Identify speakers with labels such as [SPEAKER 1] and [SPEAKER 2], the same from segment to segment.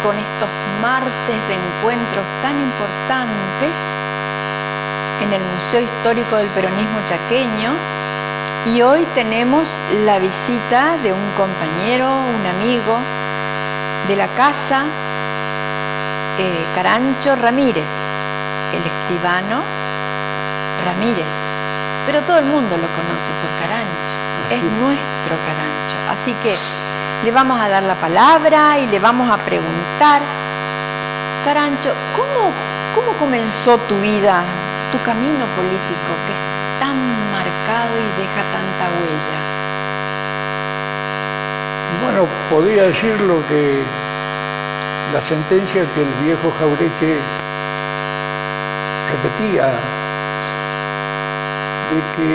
[SPEAKER 1] con estos martes de encuentros tan importantes en el Museo Histórico del Peronismo Chaqueño, y hoy tenemos la visita de un compañero, un amigo de la casa, Carancho Ramírez, el escribano Ramírez, pero todo el mundo lo conoce por Carancho, es nuestro Carancho, así que le vamos a dar la palabra y le vamos a preguntar, Carancho, ¿cómo comenzó tu vida, tu camino político que es tan marcado y deja tanta huella?
[SPEAKER 2] Bueno, podría decir lo que la sentencia que el viejo Jaureche repetía, de que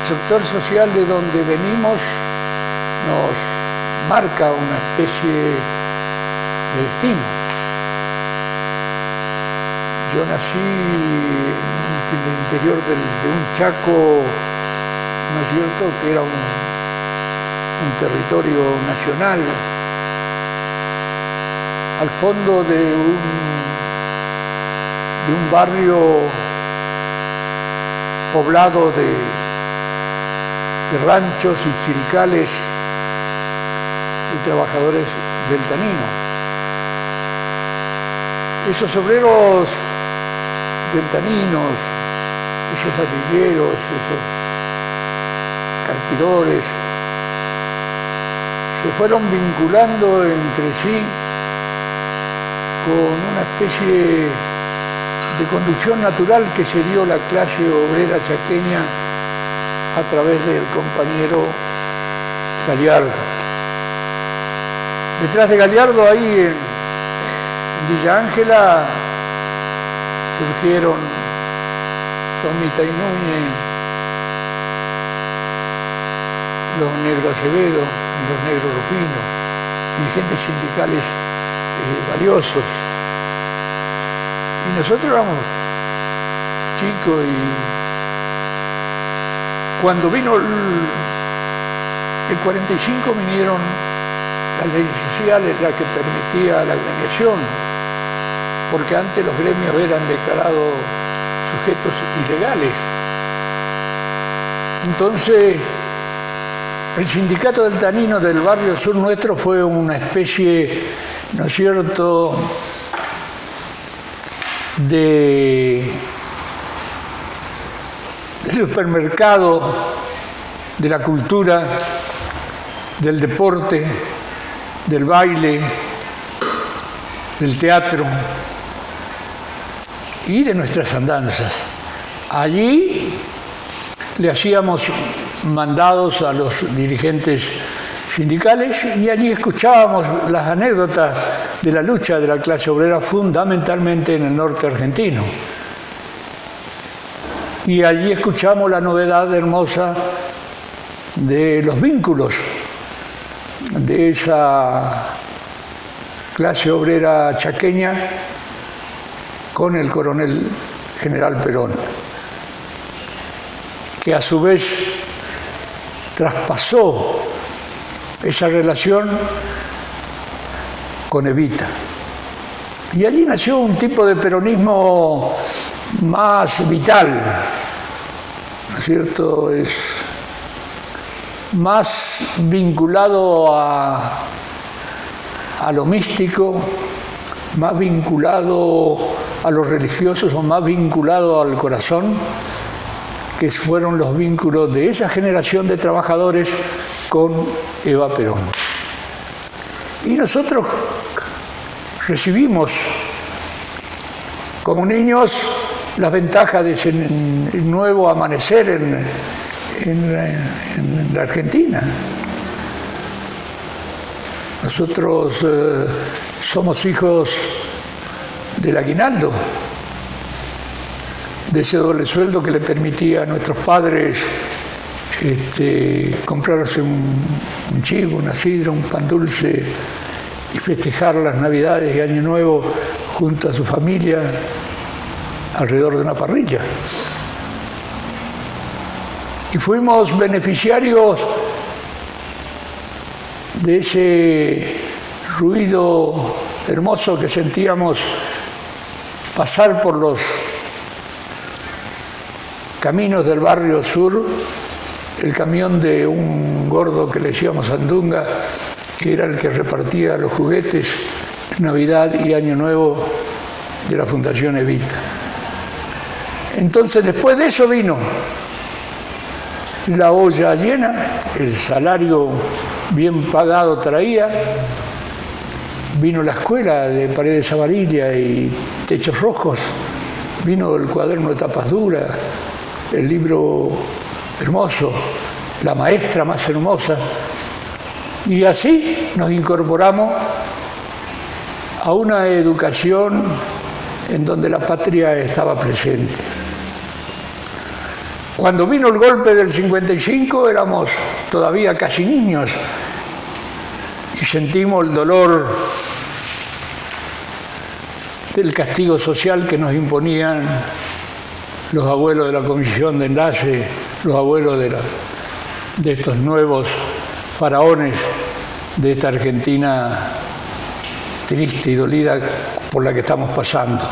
[SPEAKER 2] el sector social de donde venimos nos marca una especie de destino. Yo nací en el interior de un Chaco, ¿no es cierto?, que era un territorio nacional, al fondo de un barrio poblado de ranchos y chiricales y trabajadores del Tanino. Esos obreros del Tanino, esos artilleros, esos carpidores, se fueron vinculando entre sí con una especie de conducción natural que se dio la clase obrera chaqueña a través del compañero Gallardo. Detrás de Gallardo, ahí en Villa Ángela, surgieron Tomita y Núñez, los Negros Acevedo, los Negros Rufino, dirigentes sindicales valiosos. Y nosotros éramos chicos, y cuando vino el 45 vinieron las leyes sociales, la que permitía la agremiación, porque antes los gremios eran declarados sujetos ilegales. Entonces, el sindicato del Tanino del barrio sur nuestro fue una especie, ¿no es cierto?, de supermercado de la cultura, del deporte, del baile, del teatro y de nuestras andanzas. Allí le hacíamos mandados a los dirigentes sindicales y allí escuchábamos las anécdotas de la lucha de la clase obrera, fundamentalmente en el norte argentino. Y allí escuchamos la novedad hermosa de los vínculos de esa clase obrera chaqueña con el coronel general Perón, que a su vez traspasó esa relación con Evita. Y allí nació un tipo de peronismo más vital, ¿no es cierto? Es más vinculado a lo místico, más vinculado a lo religioso, o más vinculado al corazón, que fueron los vínculos de esa generación de trabajadores con Eva Perón. Y nosotros recibimos como niños las ventajas de ese nuevo amanecer en la Argentina. Nosotros somos hijos del aguinaldo, de ese doble sueldo que le permitía a nuestros padres comprarse un chivo, una sidra, un pan dulce y festejar las Navidades y Año Nuevo junto a su familia alrededor de una parrilla. Y fuimos beneficiarios de ese ruido hermoso que sentíamos pasar por los caminos del barrio sur, el camión de un gordo que le decíamos Sandunga, que era el que repartía los juguetes Navidad y Año Nuevo de la Fundación Evita. Entonces, después de eso vino la olla llena, el salario bien pagado traía, vino la escuela de paredes amarillas y techos rojos, vino el cuaderno de tapas duras, el libro hermoso, la maestra más hermosa, y así nos incorporamos a una educación en donde la patria estaba presente. Cuando vino el golpe del 55 éramos todavía casi niños y sentimos el dolor del castigo social que nos imponían los abuelos de la Comisión de Enlace, los abuelos de estos nuevos faraones de esta Argentina triste y dolida por la que estamos pasando.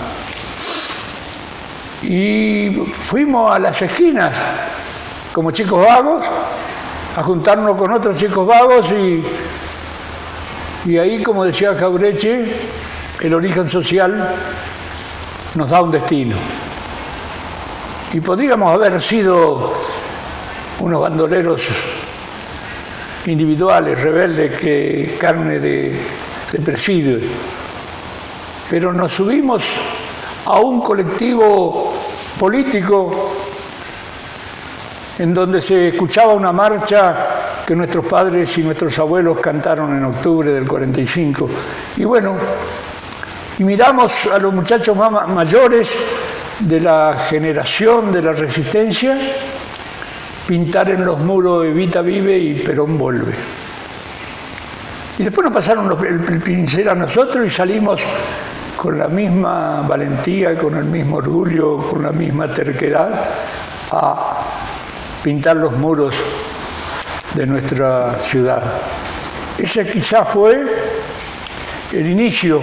[SPEAKER 2] Y fuimos a las esquinas como chicos vagos a juntarnos con otros chicos vagos y ahí, como decía Jauretche, el origen social nos da un destino. Y podríamos haber sido unos bandoleros individuales, rebeldes, que carne de presidio. Pero nos subimos a un colectivo político en donde se escuchaba una marcha que nuestros padres y nuestros abuelos cantaron en octubre del 45. Y bueno, y miramos a los muchachos mayores de la generación de la resistencia pintar en los muros Evita vive y Perón vuelve. Y después nos pasaron el pincel a nosotros y salimos con la misma valentía, con el mismo orgullo, con la misma terquedad a pintar los muros de nuestra ciudad. Ese quizás fue el inicio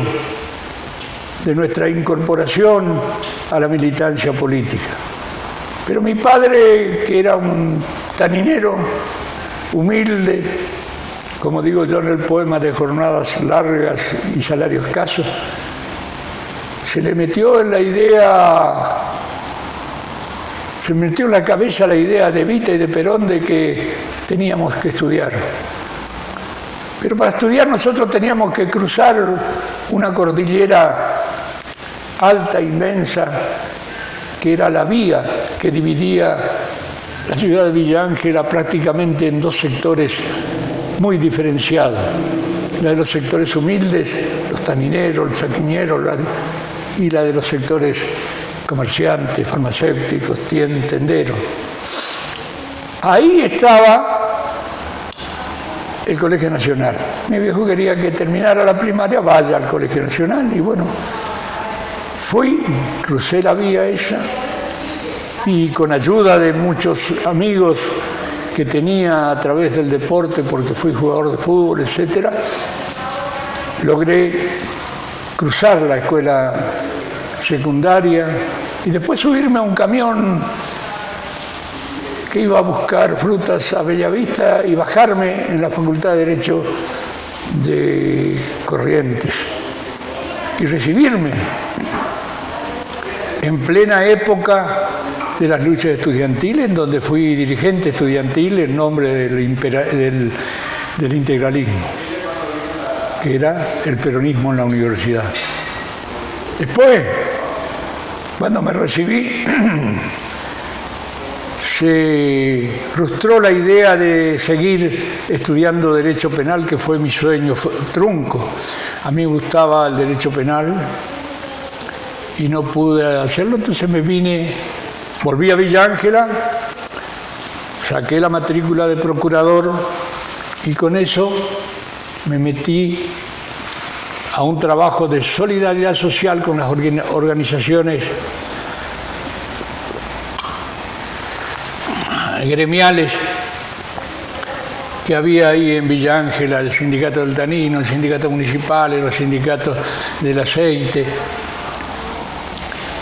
[SPEAKER 2] de nuestra incorporación a la militancia política. Pero mi padre, que era un taninero humilde, como digo yo en el poema de jornadas largas y salario escaso, se le metió en la idea, se metió en la cabeza la idea de Evita y de Perón de que teníamos que estudiar. Pero para estudiar nosotros teníamos que cruzar una cordillera alta, inmensa, que era la vía que dividía la ciudad de Villa Ángela prácticamente en dos sectores muy diferenciados. La de los sectores humildes, los tanineros, los chaquiñeros, y la de los sectores comerciantes, farmacéuticos, tenderos. Ahí estaba el Colegio Nacional. Mi viejo quería que terminara la primaria, vaya al Colegio Nacional, y bueno, fui, crucé la vía esa, y con ayuda de muchos amigos que tenía a través del deporte, porque fui jugador de fútbol, etcétera, logré cruzar la escuela secundaria y después subirme a un camión que iba a buscar frutas a Bellavista y bajarme en la Facultad de Derecho de Corrientes y recibirme en plena época de las luchas estudiantiles, en donde fui dirigente estudiantil en nombre del integralismo, que era el peronismo en la universidad. Después, cuando me recibí, se frustró la idea de seguir estudiando Derecho Penal, que fue mi sueño trunco. A mí me gustaba el Derecho Penal y no pude hacerlo, entonces me vine, volví a Villa Ángela, saqué la matrícula de procurador y con eso me metí a un trabajo de solidaridad social con las organizaciones gremiales que había ahí en Villa Ángela, el sindicato del tanino, el sindicato municipal, los sindicatos del aceite.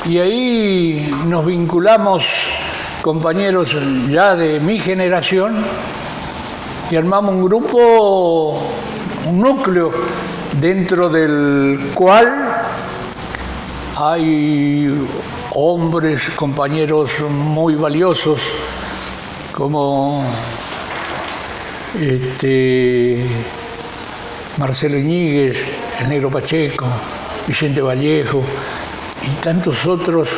[SPEAKER 2] Y ahí nos vinculamos compañeros ya de mi generación y armamos un grupo, un núcleo, dentro del cual hay hombres, compañeros muy valiosos, como Marcelo Iñiguez, el Negro Pacheco, Vicente Vallejo y tantos otros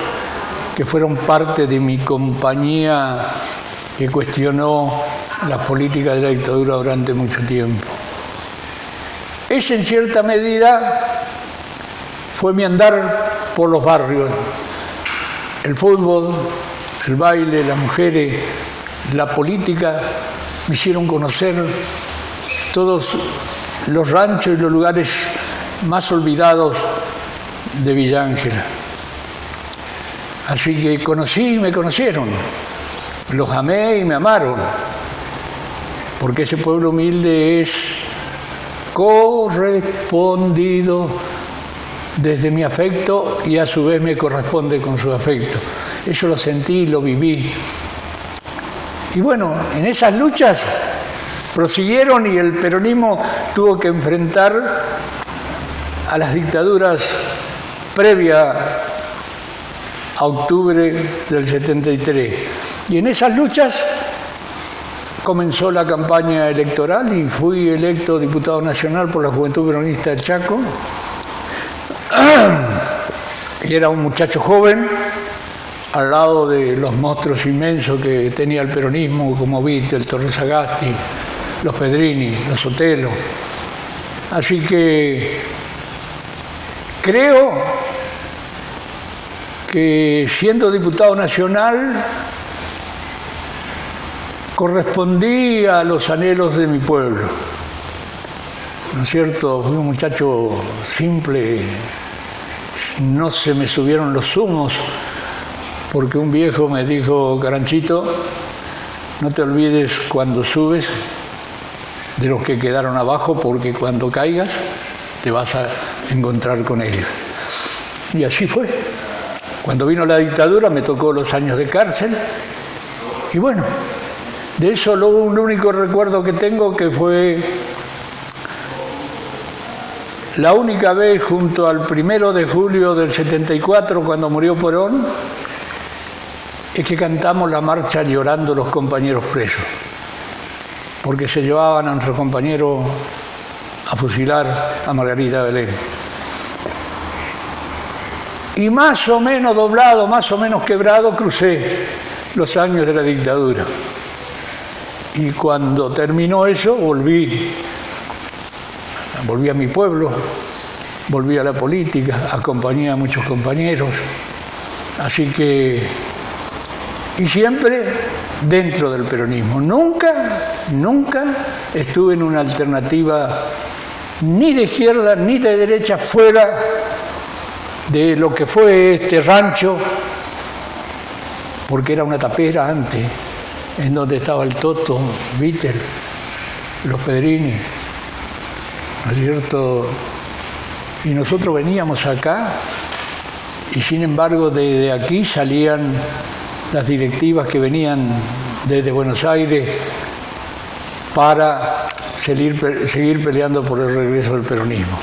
[SPEAKER 2] que fueron parte de mi compañía que cuestionó las políticas de la dictadura durante mucho tiempo. Ese, en cierta medida, fue mi andar por los barrios. El fútbol, el baile, las mujeres, la política me hicieron conocer todos los ranchos y los lugares más olvidados de Villa Ángela. Así que conocí y me conocieron, los amé y me amaron, porque ese pueblo humilde es correspondido desde mi afecto y a su vez me corresponde con su afecto. Eso lo sentí, lo viví. Y bueno, en esas luchas prosiguieron y el peronismo tuvo que enfrentar a las dictaduras previas a octubre del 73. Y en esas luchas comenzó la campaña electoral y fui electo diputado nacional por la Juventud Peronista del Chaco. Y era un muchacho joven al lado de los monstruos inmensos que tenía el peronismo, como Vittel, Torres Sagasti, los Pedrini, los Sotelo. Así que creo que siendo diputado nacional correspondí a los anhelos de mi pueblo, ¿no es cierto? Fui un muchacho simple, no se me subieron los humos, porque un viejo me dijo: Caranchito, no te olvides cuando subes de los que quedaron abajo, porque cuando caigas te vas a encontrar con ellos. Y así fue. Cuando vino la dictadura me tocó los años de cárcel y bueno, de eso un único recuerdo que tengo, que fue la única vez junto al 1 de julio del 74, cuando murió Perón, es que cantamos la marcha llorando los compañeros presos, porque se llevaban a nuestro compañero a fusilar a Margarita Belén. Y más o menos doblado, más o menos quebrado, crucé los años de la dictadura. Y cuando terminó eso, volví a mi pueblo, volví a la política, acompañé a muchos compañeros. Así que, y siempre dentro del peronismo. Nunca estuve en una alternativa ni de izquierda ni de derecha fuera de lo que fue este rancho, porque era una tapera antes, en donde estaba el Toto, Vittel, los Pedrini, ¿no es cierto? Y nosotros veníamos acá, y sin embargo desde aquí salían las directivas que venían desde Buenos Aires para seguir peleando por el regreso del peronismo.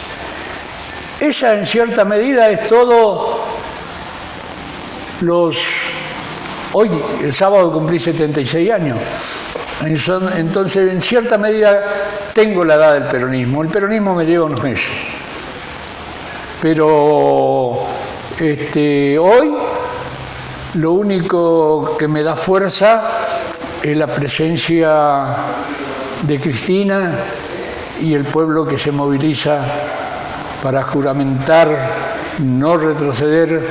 [SPEAKER 2] Esa, en cierta medida, es todo Hoy, el sábado, cumplí 76 años. Entonces, en cierta medida, tengo la edad del peronismo. El peronismo me lleva unos meses. Pero hoy, lo único que me da fuerza es la presencia de Cristina y el pueblo que se moviliza para juramentar no retroceder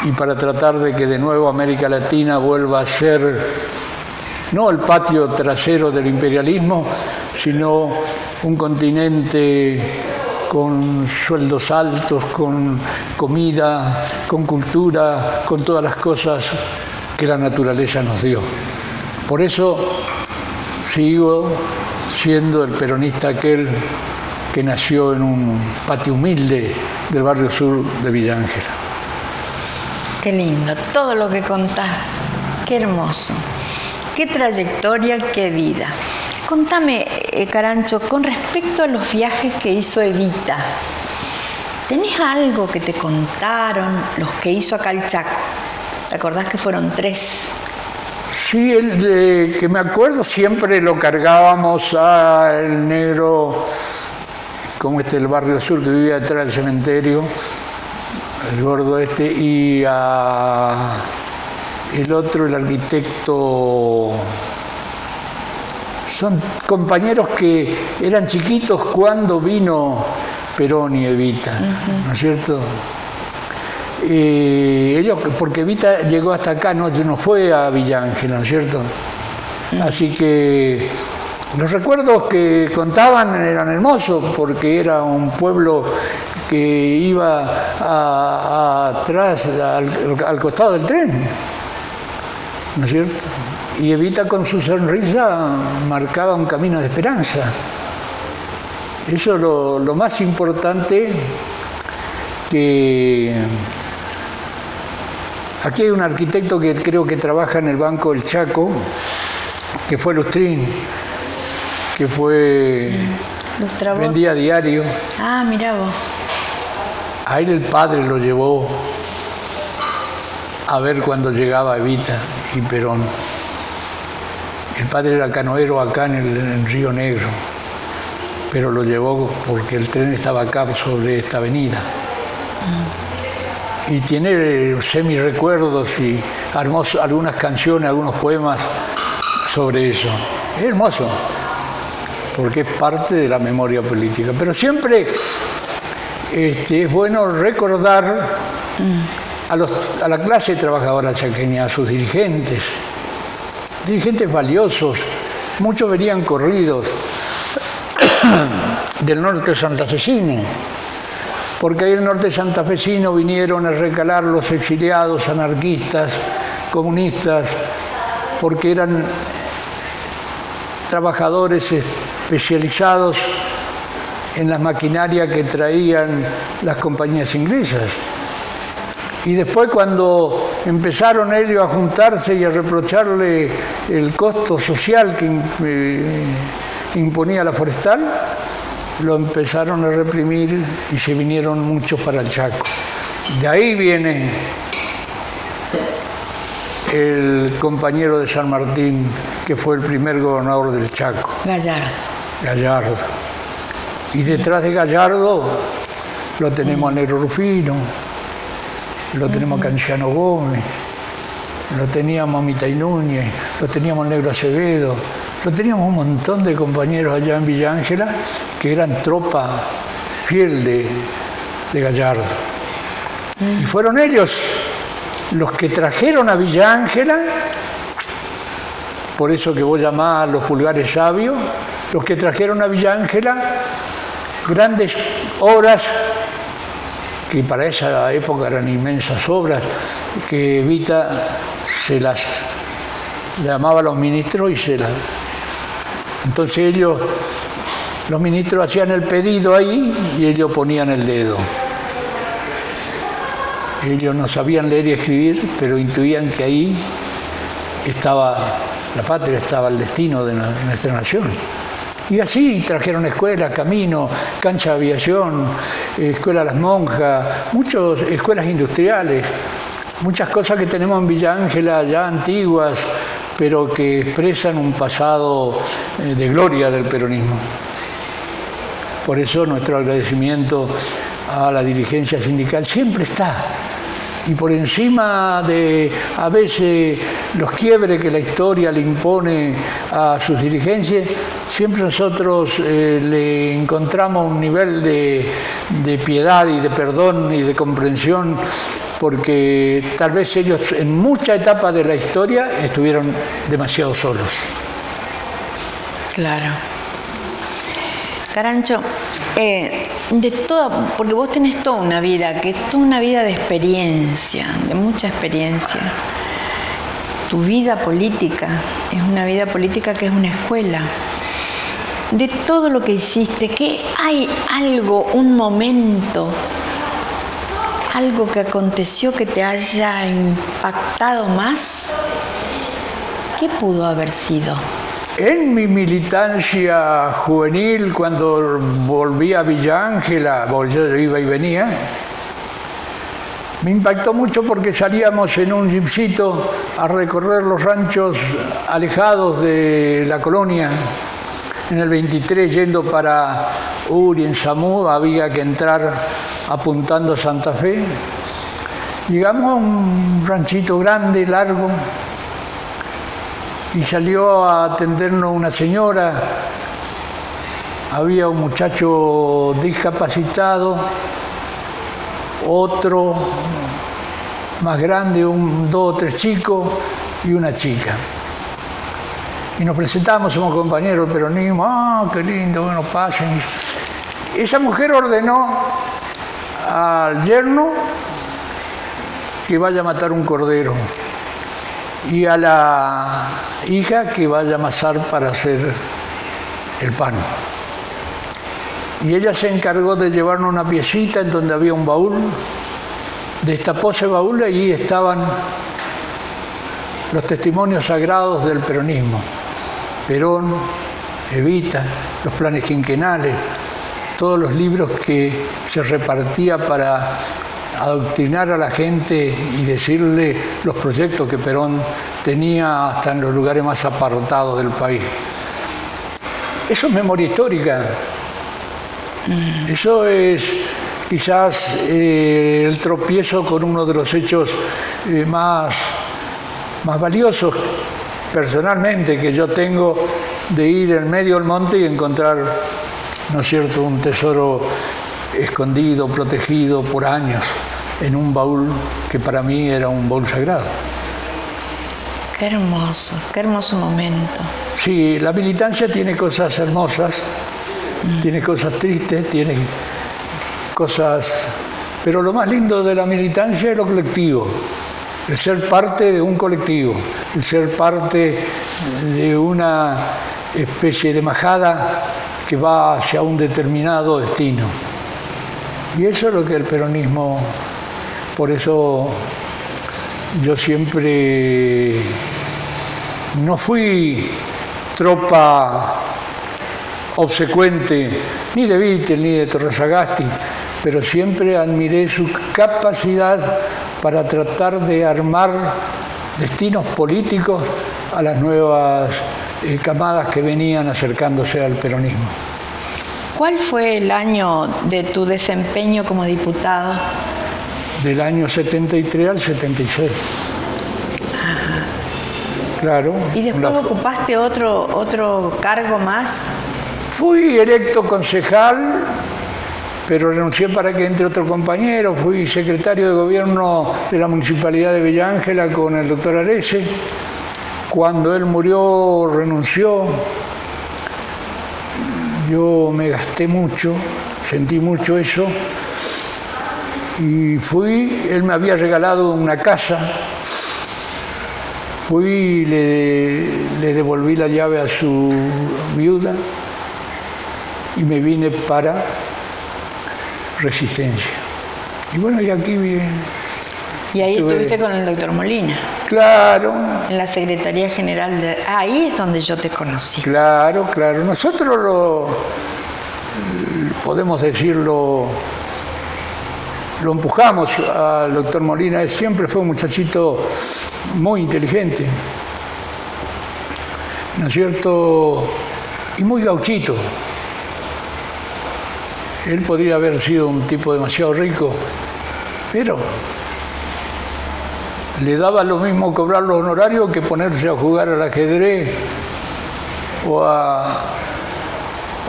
[SPEAKER 2] y para tratar de que de nuevo América Latina vuelva a ser no el patio trasero del imperialismo, sino un continente con sueldos altos, con comida, con cultura, con todas las cosas que la naturaleza nos dio. Por eso sigo siendo el peronista aquel que nació en un patio humilde del barrio sur de Villa Ángela.
[SPEAKER 1] Qué lindo, todo lo que contás, qué hermoso, qué trayectoria, qué vida. Contame, Carancho, con respecto a los viajes que hizo Evita, ¿tenés algo que te contaron los que hizo acá al Chaco? ¿Te acordás que fueron 3?
[SPEAKER 2] Sí, que me acuerdo siempre lo cargábamos al negro, como el barrio sur que vivía detrás del cementerio, el gordo y a el otro, el arquitecto. Son compañeros que eran chiquitos cuando vino Perón y Evita, ¿no es cierto? Ellos, porque Evita llegó hasta acá, no fue a Villa Ángela, ¿no es cierto? Así que los recuerdos que contaban eran hermosos, porque era un pueblo que iba atrás, al costado del tren, ¿no es cierto? Y Evita con su sonrisa marcaba un camino de esperanza. Eso es lo más importante. Que aquí hay un arquitecto que creo que trabaja en el Banco del Chaco, que fue Lustrín, que vendía diario.
[SPEAKER 1] Ah, mirá vos.
[SPEAKER 2] A él el padre lo llevó a ver cuando llegaba Evita y Perón. El padre era canoero acá en el Río Negro, pero lo llevó porque el tren estaba acá sobre esta avenida. Y tiene semi-recuerdos y armó algunas canciones, algunos poemas sobre eso. Es hermoso, porque es parte de la memoria política. Pero siempre es bueno recordar a la clase trabajadora chaqueña, a sus dirigentes valiosos. Muchos venían corridos del norte santafesino, porque ahí en el norte santafesino vinieron a recalar los exiliados anarquistas, comunistas, porque eran trabajadores especializados en las maquinarias que traían las compañías inglesas. Y después, cuando empezaron ellos a juntarse y a reprocharle el costo social que imponía la forestal, lo empezaron a reprimir y se vinieron muchos para el Chaco. De ahí viene el compañero de San Martín, que fue el primer gobernador del Chaco. Gallardo. Y detrás de Gallardo lo tenemos a Negro Rufino, lo tenemos a Canciano Gómez, lo teníamos a Mitay Núñez, lo teníamos a Negro Acevedo, lo teníamos un montón de compañeros allá en Villa Ángela que eran tropa fiel de Gallardo. Y fueron ellos los que trajeron a Villa Ángela, por eso que vos llamás los pulgares sabios, los que trajeron a Villa Ángela grandes obras, que para esa época eran inmensas obras, que Evita se las llamaba a los ministros y entonces los ministros hacían el pedido ahí y ellos ponían el dedo. Ellos no sabían leer y escribir, pero intuían que ahí estaba la patria, estaba el destino de nuestra nación. Y así trajeron escuelas, caminos, cancha de aviación, escuela Las Monjas, muchas escuelas industriales, muchas cosas que tenemos en Villa Ángela ya antiguas, pero que expresan un pasado de gloria del peronismo. Por eso nuestro agradecimiento a la dirigencia sindical siempre está. Y por encima de, a veces, los quiebres que la historia le impone a sus dirigencias, siempre nosotros le encontramos un nivel de piedad y de perdón y de comprensión, porque tal vez ellos en muchas etapas de la historia estuvieron demasiado solos.
[SPEAKER 1] Claro. Carancho, porque vos tenés toda una vida, que es toda una vida de experiencia, de mucha experiencia. Tu vida política es una vida política que es una escuela. de todo lo que hiciste, ¿qué hay algo, un momento, algo que aconteció que te haya impactado más? ¿Qué pudo haber sido?
[SPEAKER 2] En mi militancia juvenil, cuando volví a Villa Ángela, yo iba y venía, me impactó mucho porque salíamos en un jeepcito a recorrer los ranchos alejados de la colonia. En el 23, yendo para Uri, en Samú, había que entrar apuntando a Santa Fe. Llegamos a un ranchito grande, largo, y salió a atendernos una señora. Había un muchacho discapacitado, otro más grande, dos o tres chicos y una chica. Y nos presentamos, somos compañeros del peronismo. ¡Ah, qué lindo, bueno, pasen! Esa mujer ordenó al yerno que vaya a matar un cordero y a la hija que vaya a amasar para hacer el pan. Y ella se encargó de llevarnos una piecita en donde había un baúl. Destapó ese baúl y allí estaban los testimonios sagrados del peronismo. Perón, Evita, los planes quinquenales, todos los libros que se repartía para adoctrinar a la gente y decirle los proyectos que Perón tenía hasta en los lugares más apartados del país. Eso es memoria histórica. Eso es quizás el tropiezo con uno de los hechos más valiosos personalmente que yo tengo, de ir en medio del monte y encontrar, ¿no es cierto?, un tesoro escondido, protegido por años en un baúl que para mí era un baúl sagrado.
[SPEAKER 1] Qué hermoso momento.
[SPEAKER 2] Sí, la militancia tiene cosas hermosas, tiene cosas tristes, tiene cosas... Pero lo más lindo de la militancia es lo colectivo, el ser parte de un colectivo, el ser parte de una especie de majada que va hacia un determinado destino. Y eso es lo que el peronismo, por eso yo siempre no fui tropa obsecuente ni de Vittel ni de Torres Sagasti, pero siempre admiré su capacidad para tratar de armar destinos políticos a las nuevas camadas que venían acercándose al peronismo.
[SPEAKER 1] ¿Cuál fue el año de tu desempeño como diputado?
[SPEAKER 2] Del año 73 al 76.
[SPEAKER 1] Ajá.
[SPEAKER 2] Claro.
[SPEAKER 1] ¿Y después ocupaste otro cargo más?
[SPEAKER 2] Fui electo concejal, pero renuncié para que entre otro compañero. Fui secretario de gobierno de la Municipalidad de Villa Ángela con el doctor Arese. Cuando él murió, renunció. Yo me gasté mucho, sentí mucho eso. Y fui, él me había regalado una casa. Fui, le devolví la llave a su viuda y me vine para Resistencia. Y bueno, y aquí
[SPEAKER 1] y ahí estuviste con el doctor Molina.
[SPEAKER 2] Claro.
[SPEAKER 1] En la Secretaría General de... Ahí es donde yo te conocí.
[SPEAKER 2] Claro, claro. Nosotros podemos decirlo, lo empujamos al doctor Molina. Él siempre fue un muchachito muy inteligente, ¿no es cierto? Y muy gauchito. Él podría haber sido un tipo demasiado rico, pero le daba lo mismo cobrar los honorarios que ponerse a jugar al ajedrez o a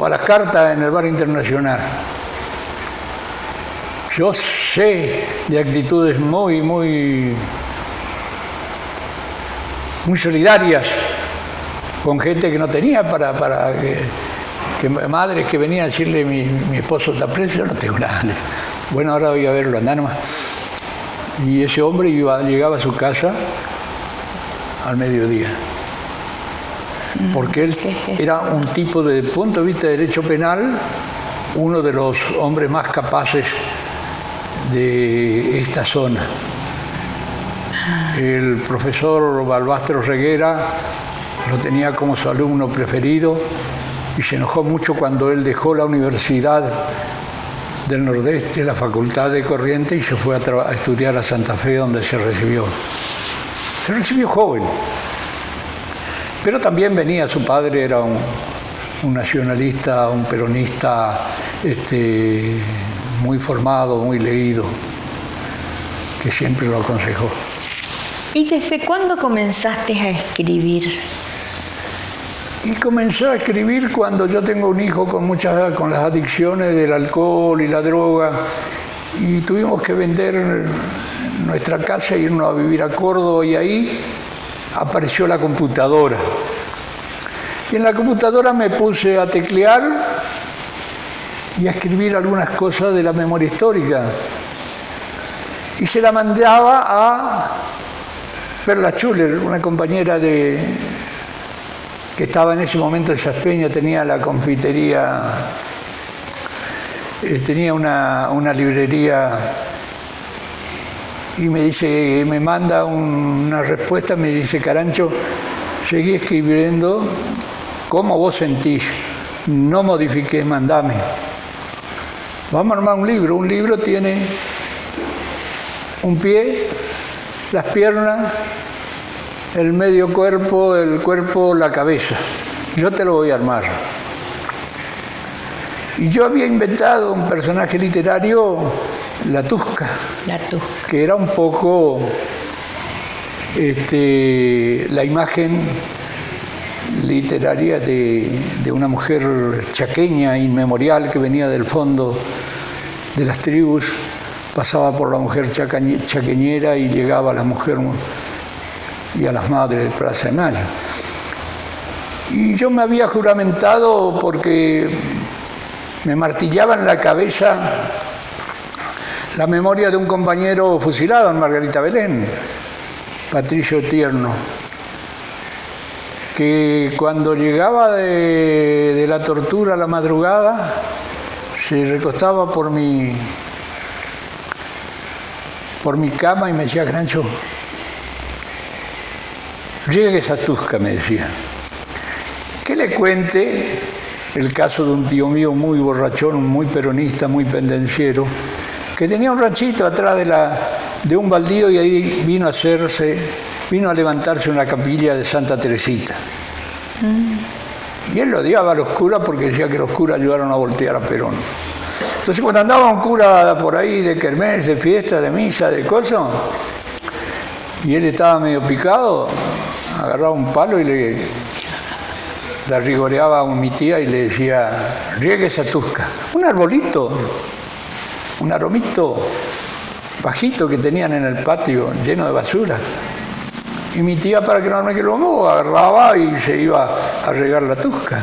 [SPEAKER 2] las cartas en el bar internacional. Yo sé de actitudes muy solidarias con gente que no tenía para que madres que venían a decirle mi esposo está preso, yo no tengo nada. Bueno, ahora voy a verlo, andá nomás. Y ese hombre llegaba a su casa al mediodía. porque él era un tipo, desde el punto de vista de derecho penal, uno de los hombres más capaces de esta zona. El profesor Balbastro Reguera lo tenía como su alumno preferido y se enojó mucho cuando él dejó la Universidad del Nordeste, la Facultad de Corrientes, y se fue a estudiar a Santa Fe, donde se recibió. Se recibió joven, pero también venía, su padre era un nacionalista, un peronista muy formado, muy leído, que siempre lo aconsejó.
[SPEAKER 1] ¿Y desde cuándo comenzaste a escribir?
[SPEAKER 2] Y comencé a escribir cuando yo tengo un hijo con las adicciones del alcohol y la droga, y tuvimos que vender nuestra casa e irnos a vivir a Córdoba, y ahí apareció la computadora. Y en la computadora me puse a teclear y a escribir algunas cosas de la memoria histórica. Y se la mandaba a Perla Schuller, una compañera que estaba en ese momento en Saspeña, tenía la confitería, tenía una librería, y me dice, me manda una respuesta, me dice: Carancho, seguí escribiendo como vos sentís, no modifiques, mandame. Vamos a armar un libro. Un libro tiene un pie, las piernas, el medio cuerpo, el cuerpo, la cabeza. Yo te lo voy a armar. Y yo había inventado un personaje literario, la Tusca.
[SPEAKER 1] La Tusca.
[SPEAKER 2] Que era un poco la imagen literaria de una mujer chaqueña, inmemorial, que venía del fondo de las tribus, pasaba por la mujer chaqueñera y llegaba a la mujer y a las madres de Plaza de Mayo. Y yo me había juramentado, porque me martillaba en la cabeza la memoria de un compañero fusilado en Margarita Belén, Patricio Tierno, que cuando llegaba de la tortura a la madrugada se recostaba por mi cama y me decía: Grancho, llegues a Tusca, me decía, que le cuente el caso de un tío mío muy borrachón, muy peronista, muy pendenciero, que tenía un ranchito atrás de un baldío, y ahí vino a levantarse una capilla de Santa Teresita. Y él lo odiaba a los curas porque decía que los curas ayudaron a voltear a Perón. Entonces, cuando andaba un cura por ahí de kermés, de fiesta, de misa, de cosas, y él estaba medio picado, agarraba un palo y la rigoreaba a mi tía y le decía: riegues a Tusca. Un arbolito, un aromito bajito que tenían en el patio, lleno de basura. Y mi tía, para que no me quilombo, agarraba y se iba a regar la Tusca.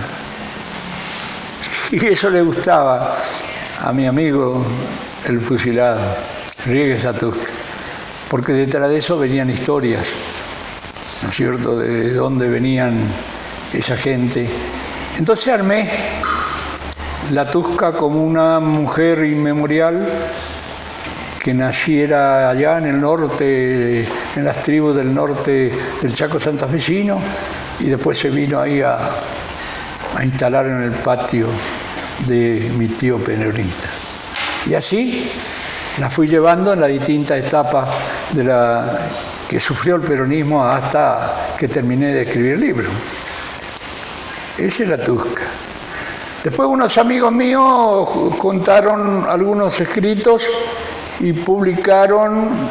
[SPEAKER 2] Y eso le gustaba a mi amigo el fusilado: riegues a Tusca. Porque detrás de eso venían historias, ¿no es cierto?, de dónde venían esa gente. Entonces armé la Tusca como una mujer inmemorial que naciera allá en el norte, en las tribus del norte del Chaco santafesino, y después se vino ahí a instalar en el patio de mi tío peronista. Y así la fui llevando en las distintas etapas que sufrió el peronismo hasta que terminé de escribir el libro. Esa es la Tusca. Después unos amigos míos juntaron algunos escritos y publicaron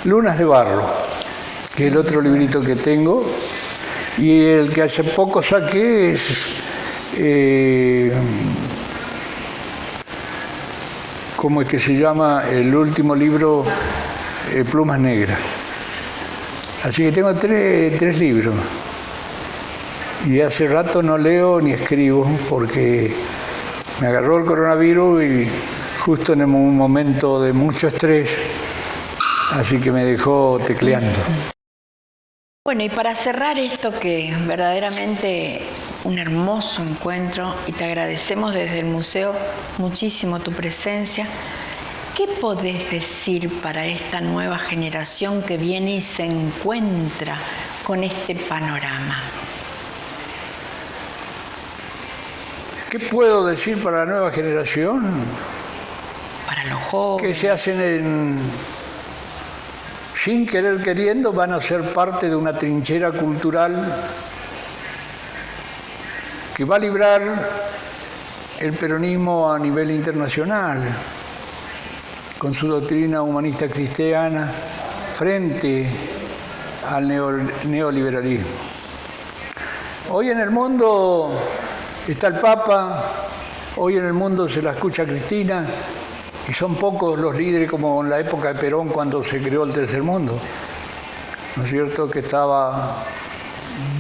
[SPEAKER 2] Lunas de Barro, que es el otro librito que tengo, y el que hace poco saqué es ¿cómo es que se llama? El último libro, Plumas Negras. Así que tengo tres libros. Y hace rato no leo ni escribo porque me agarró el coronavirus y justo en un momento de mucho estrés así que me dejó tecleando.
[SPEAKER 1] Bueno, y para cerrar esto que verdaderamente un hermoso encuentro, y te agradecemos desde el museo muchísimo tu presencia, ¿qué podés decir para esta nueva generación que viene y se encuentra con este panorama?
[SPEAKER 2] ¿Qué puedo decir para la nueva generación?
[SPEAKER 1] Para los jóvenes.
[SPEAKER 2] Que se hacen sin querer queriendo, van a ser parte de una trinchera cultural que va a librar el peronismo a nivel internacional, con su doctrina humanista cristiana, frente al neoliberalismo. Hoy en el mundo está el Papa, hoy en el mundo se la escucha Cristina, y son pocos los líderes como en la época de Perón cuando se creó el Tercer Mundo. ¿No es cierto? Que estaba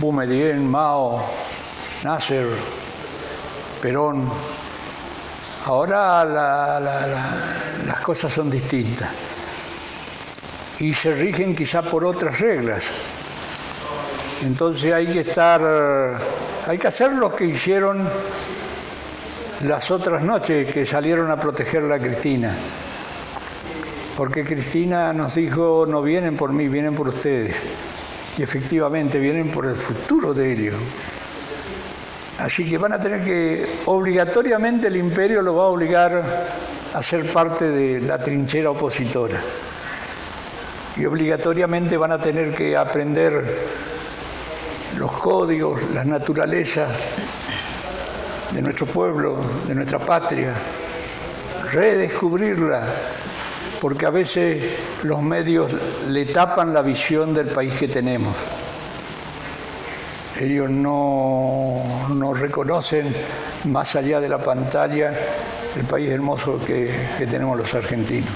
[SPEAKER 2] Boumediene, Mao, Nasser, Perón. Ahora las cosas son distintas y se rigen quizá por otras reglas. Entonces hay que hacer lo que hicieron las otras noches que salieron a protegerla a Cristina. Porque Cristina nos dijo, no vienen por mí, vienen por ustedes. Y efectivamente vienen por el futuro de ellos. Así que van a tener que, obligatoriamente el imperio lo va a obligar a ser parte de la trinchera opositora. Y obligatoriamente van a tener que aprender los códigos, las naturalezas de nuestro pueblo, de nuestra patria, redescubrirla, porque a veces los medios le tapan la visión del país que tenemos. Ellos no reconocen, más allá de la pantalla, el país hermoso que tenemos los argentinos.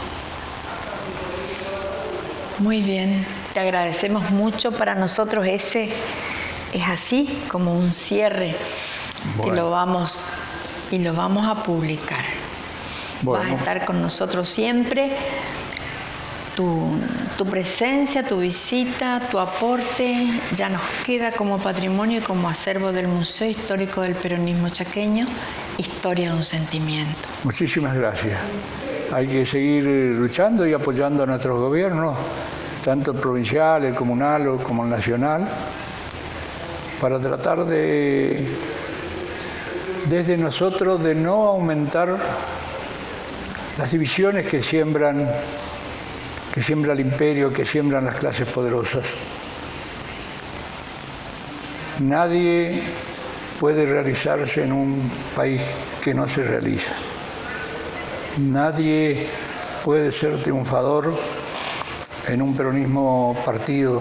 [SPEAKER 1] Muy bien, te agradecemos mucho. Para nosotros ese es así como un cierre. Bueno. Que lo vamos a publicar. Bueno. Vas a estar con nosotros siempre. Tu presencia, tu visita, tu aporte ya nos queda como patrimonio y como acervo del Museo Histórico del Peronismo Chaqueño, Historia de un Sentimiento.
[SPEAKER 2] Muchísimas gracias. Hay que seguir luchando y apoyando a nuestros gobiernos, tanto el provincial, el comunal como el nacional, para tratar desde nosotros de no aumentar las divisiones que siembra el imperio, que siembran las clases poderosas. Nadie puede realizarse en un país que no se realiza. Nadie puede ser triunfador en un peronismo partido,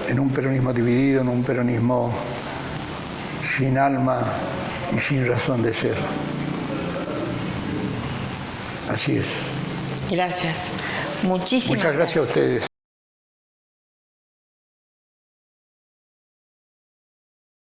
[SPEAKER 2] en un peronismo dividido, en un peronismo sin alma y sin razón de ser. Así es.
[SPEAKER 1] Gracias. Muchas
[SPEAKER 2] gracias a ustedes.